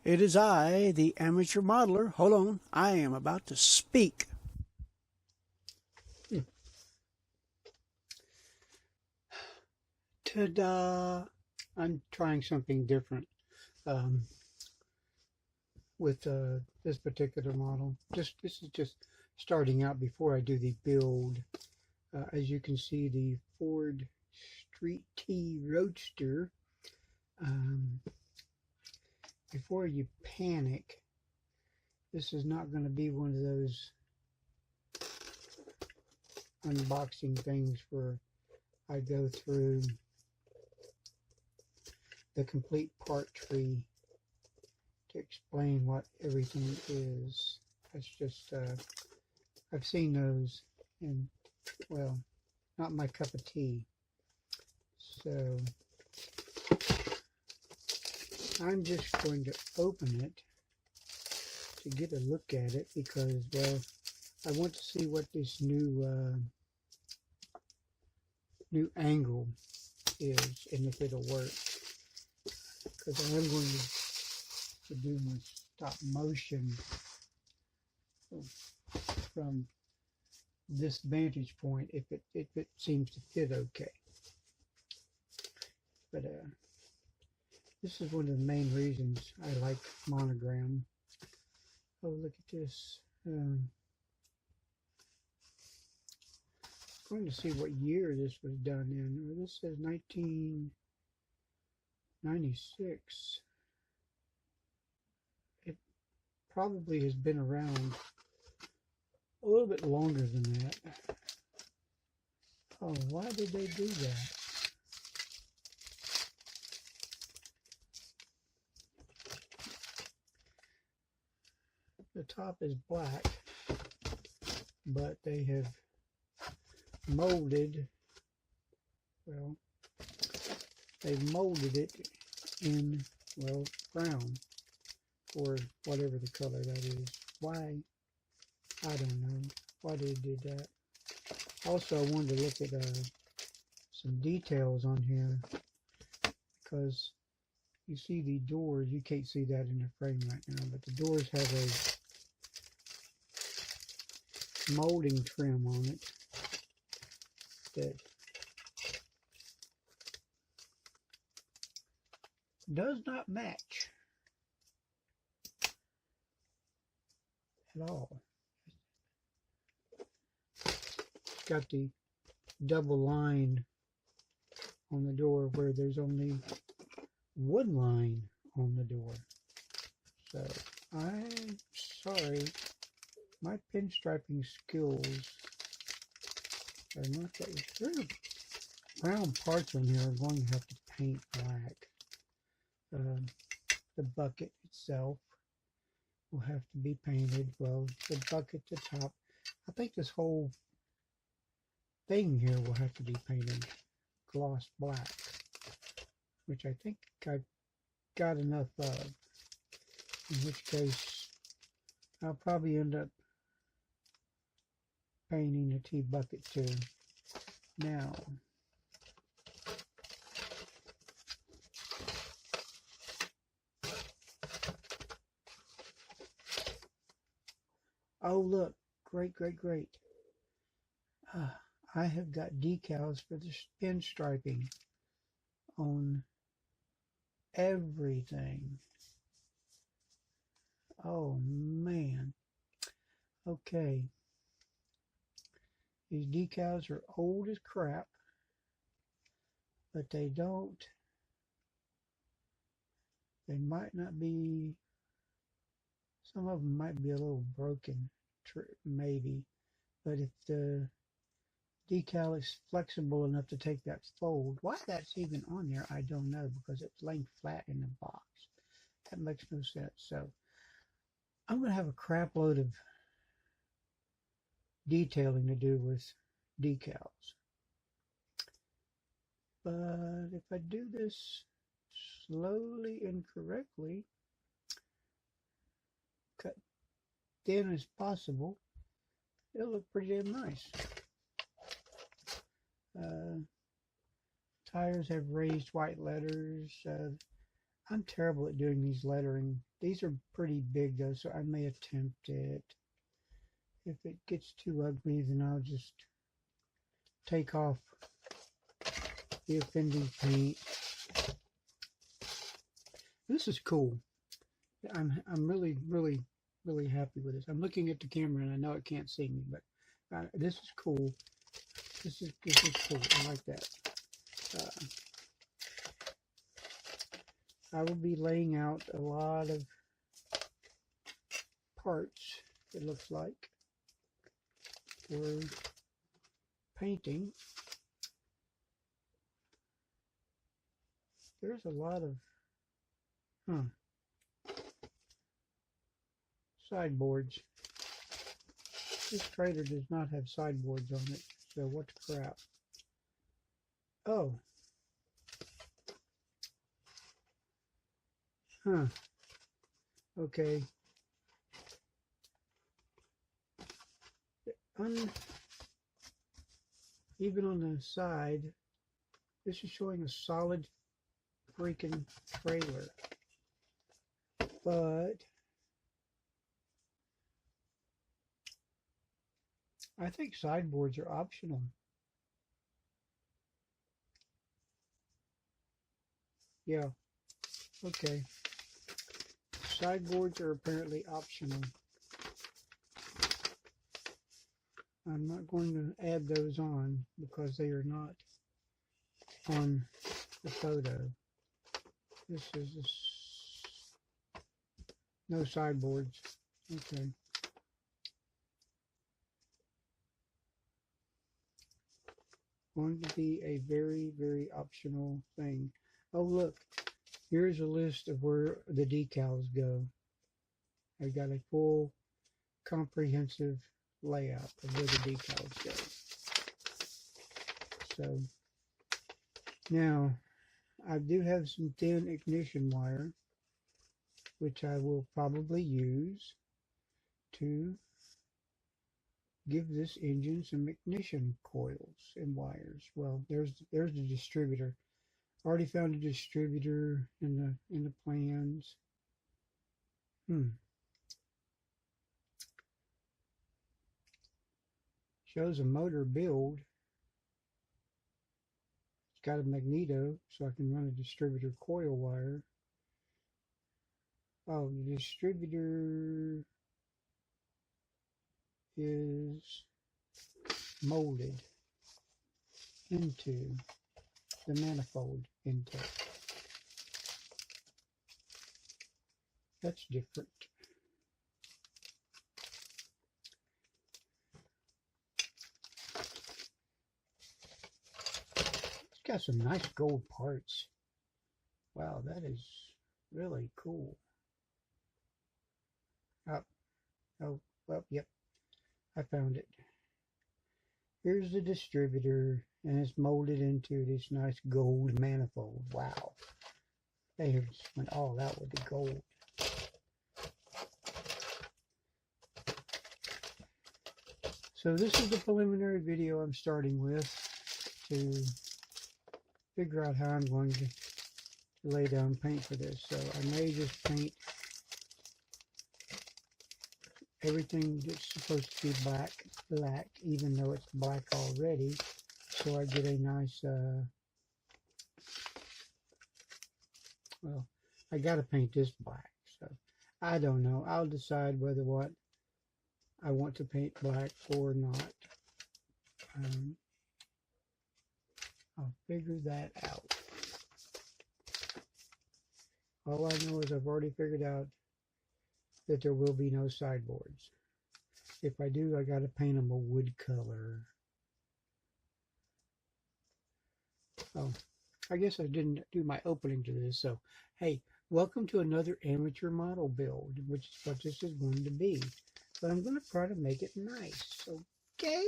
It is I, the amateur modeler. Hold on, I am about to speak. Ta-da! I'm trying something different with this particular model. This is just starting out before I do the build. As you can see, the Ford Street T Roadster. Before you panic, this is not going to be one of those unboxing things where I go through the complete part tree to explain what everything is. That's just, I've seen those, and, well, not my cup of tea. So I'm just going to open it to get a look at it because, well, I want to see what this new angle is and if it'll work. Because I am going to do my stop motion from this vantage point if it seems to fit okay. But this is one of the main reasons I like monogram. Oh, look at this. Going to see what year this was done in. Oh, this says 1996. It probably has been around a little bit longer than that. Oh, why did they do that? The top is black, but they have molded, well, they've molded it in, well, brown, or whatever the color that is. Why? I don't know why they did that. Also, I wanted to look at some details on here, because you see the doors, you can't see that in the frame right now, but the doors have a molding trim on it that does not match at all. It's got the double line on the door where there's only one line on the door. So I'm sorry, my pinstriping skills are not that good. Brown parts on here are going to have to paint black. The bucket itself will have to be painted. Well, the bucket, the top. I think this whole thing here will have to be painted gloss black, which I think I've got enough of. In which case, I'll probably end up painting the tea bucket too. Now, oh look, great. I have got decals for the pinstriping on everything. Oh man. Okay. These decals are old as crap, but they might not be, some of them might be a little broken, maybe, but if the decal is flexible enough to take that fold, why that's even on there, I don't know, because it's laying flat in the box. That makes no sense. So I'm going to have a crap load of detailing to do with decals. But if I do this slowly and correctly, cut thin as possible, it'll look pretty damn nice. Tires have raised white letters. I'm terrible at doing these lettering. These are pretty big though, so I may attempt it. If it gets too ugly, then I'll just take off the offending paint. This is cool. I'm really happy with this. I'm looking at the camera and I know it can't see me, but this is cool. This is cool. I like that. I will be laying out a lot of parts, it looks like, for painting. There's a lot of sideboards. This trailer does not have sideboards on it, so what the crap? Oh. Okay. Even on the side, this is showing a solid freaking trailer. But I think sideboards are optional. Yeah. Okay. Sideboards are apparently optional. I'm not going to add those on because they are not on the photo. This is no sideboards. Okay. Going to be a very optional thing. Oh look, here's a list of where the decals go. I got a full comprehensive layout of where the decals go. So now I do have some thin ignition wire, which I will probably use to give this engine some ignition coils and wires. Well, there's the distributor. Already found a distributor in the plans. Shows a motor build. It's got a magneto, so I can run a distributor coil wire. Oh, the distributor is molded into the manifold intake. That's different. It's got some nice gold parts. Wow, that is really cool. Oh, well, yep, I found it. Here's the distributor, and it's molded into this nice gold manifold. Wow. They have just went all out with the gold. So this is the preliminary video I'm starting with to figure out how I'm going to lay down paint for this. So I may just paint everything that's supposed to be black, even though it's black already, so I get a nice, well, I gotta paint this black, so I don't know. I'll decide whether what I want to paint black or not. I'll figure that out. All I know is I've already figured out that there will be no sideboards. If I do, I gotta paint them a wood color. Oh, I guess I didn't do my opening to this, so hey, welcome to another amateur model build, which is what this is going to be. But I'm going to try to make it nice, okay?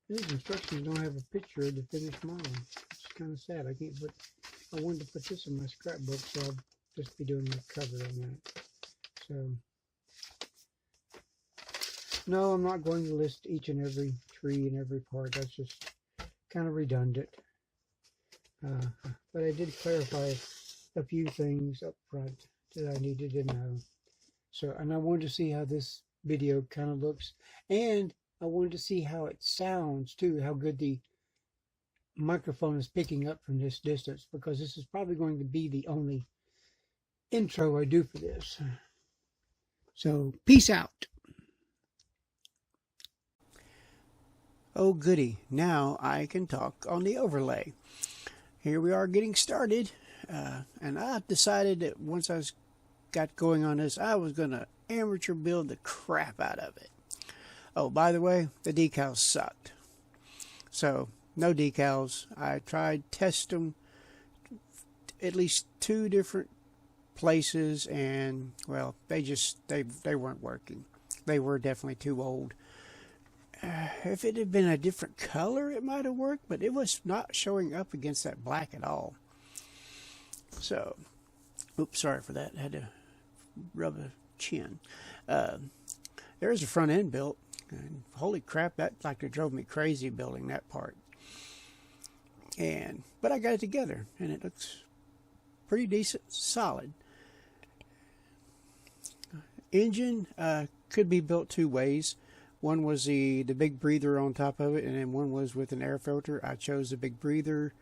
These instructions don't have a picture of the finished model. It's kind of sad. I wanted to put this in my scrapbook, so I'll just be doing the cover on that. So, no, I'm not going to list each and every tree and every part. That's just kind of redundant. But I did clarify a few things up front that I needed to know. So, and I wanted to see how this video kind of looks, and I wanted to see how it sounds too, how good the microphone is picking up from this distance, because this is probably going to be the only intro I do for this. So, peace out. Oh goody, now I can talk on the overlay. Here we are getting started, and I decided that once I got going on this, I was going to armature build the crap out of it. Oh, by the way, the decals sucked. So, no decals. I tried test them at least 2 different places, and well, they weren't working. They were definitely too old. If it had been a different color, it might have worked, but it was not showing up against that black at all. So, oops, sorry for that. I had to rub a chin. There's a front end built, and holy crap, that like it drove me crazy building that part. But I got it together, and it looks pretty decent, solid. Engine could be built 2 ways. One was the big breather on top of it, and then one was with an air filter. I chose the big breather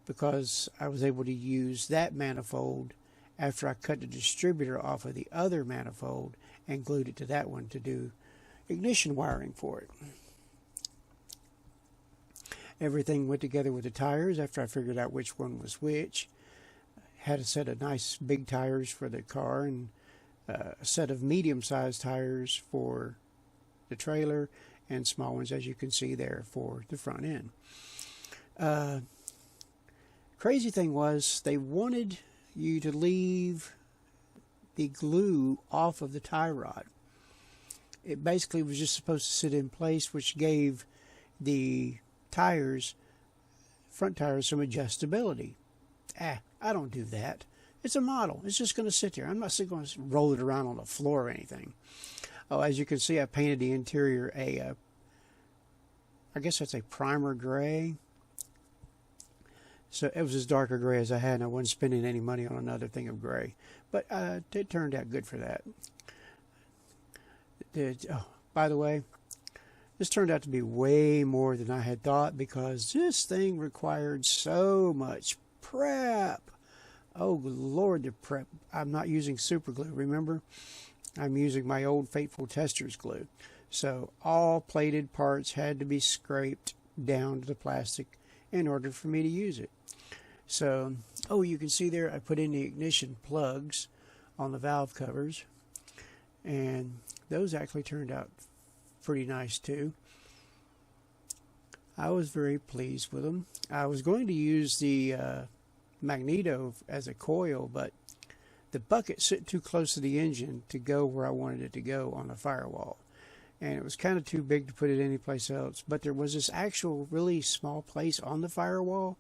because I was able to use that manifold after I cut the distributor off of the other manifold and glued it to that one to do ignition wiring for it. Everything went together with the tires after I figured out which one was which. Had a set of nice big tires for the car and a set of medium-sized tires for the trailer and small ones, as you can see there, for the front end. Crazy thing was they wanted you to leave the glue off of the tie rod. It basically was just supposed to sit in place, which gave the tires, front tires, some adjustability. I don't do that. It's a model. It's just going to sit there. I'm not going to roll it around on the floor or anything. Oh, as you can see, I painted the interior I guess that's a primer gray. So it was as dark a gray as I had, and I wasn't spending any money on another thing of gray. But it turned out good for that. By the way, this turned out to be way more than I had thought, because this thing required so much prep. Oh, Lord, the prep. I'm not using super glue, remember? I'm using my old Faithful Testers glue. So all plated parts had to be scraped down to the plastic in order for me to use it. So, oh, you can see there I put in the ignition plugs on the valve covers, and those actually turned out pretty nice too. I was very pleased with them. I was going to use the magneto as a coil, but the bucket sit too close to the engine to go where I wanted it to go on the firewall, and it was kind of too big to put it anyplace else. But there was this actual really small place on the firewall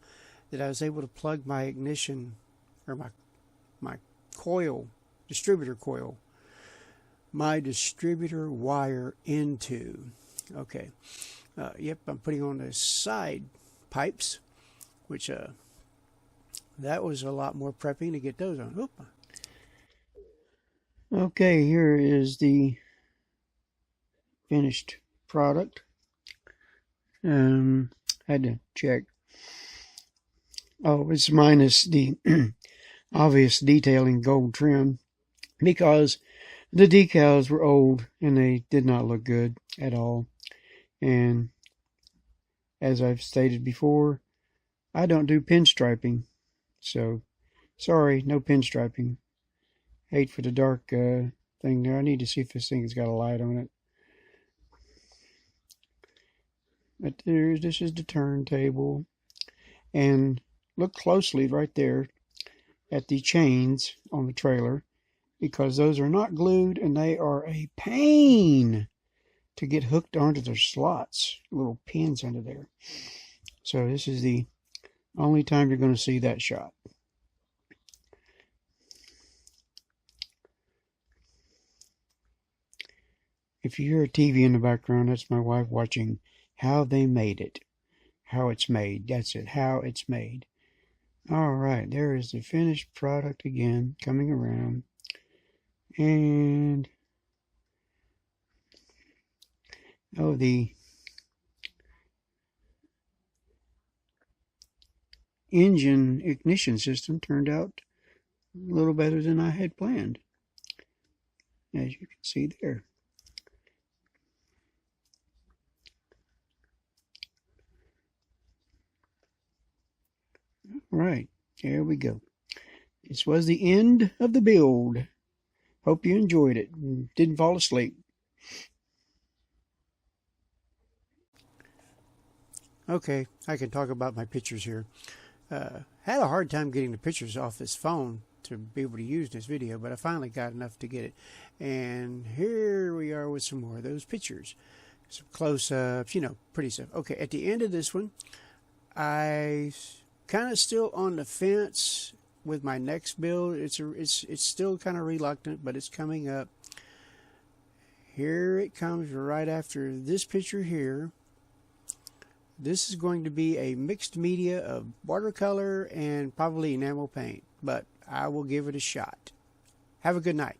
that I was able to plug my ignition, or my coil, distributor coil, my distributor wire into. Okay, yep, I'm putting on the side pipes, which that was a lot more prepping to get those on. Oop. Okay, here is the finished product. Had to check. Oh, it's minus the obvious detailing gold trim, because the decals were old and they did not look good at all. And as I've stated before, I don't do pinstriping, so sorry, no pinstriping. Hate for the dark thing there. I need to see if this thing has got a light on it. But this is the turntable, and look closely right there at the chains on the trailer, because those are not glued and they are a pain to get hooked onto their slots, little pins under there. So this is the only time you're going to see that shot. If you hear a TV in the background, that's my wife watching how they made it. How it's made. That's it. How it's made. All right, there is the finished product again, coming around. And oh, the engine ignition system turned out a little better than I had planned, as you can see there. All right, there we go. This was the end of the build. Hope you enjoyed it and didn't fall asleep. Okay, I can talk about my pictures here. Had a hard time getting the pictures off this phone to be able to use this video, but I finally got enough to get it. And here we are with some more of those pictures. Some close-ups, you know, pretty stuff. Okay, at the end of this one, I kind of still on the fence with my next build. It's still kind of reluctant, but it's coming up. Here it comes right after this picture here. This is going to be a mixed media of watercolor and probably enamel paint, but I will give it a shot. Have a good night.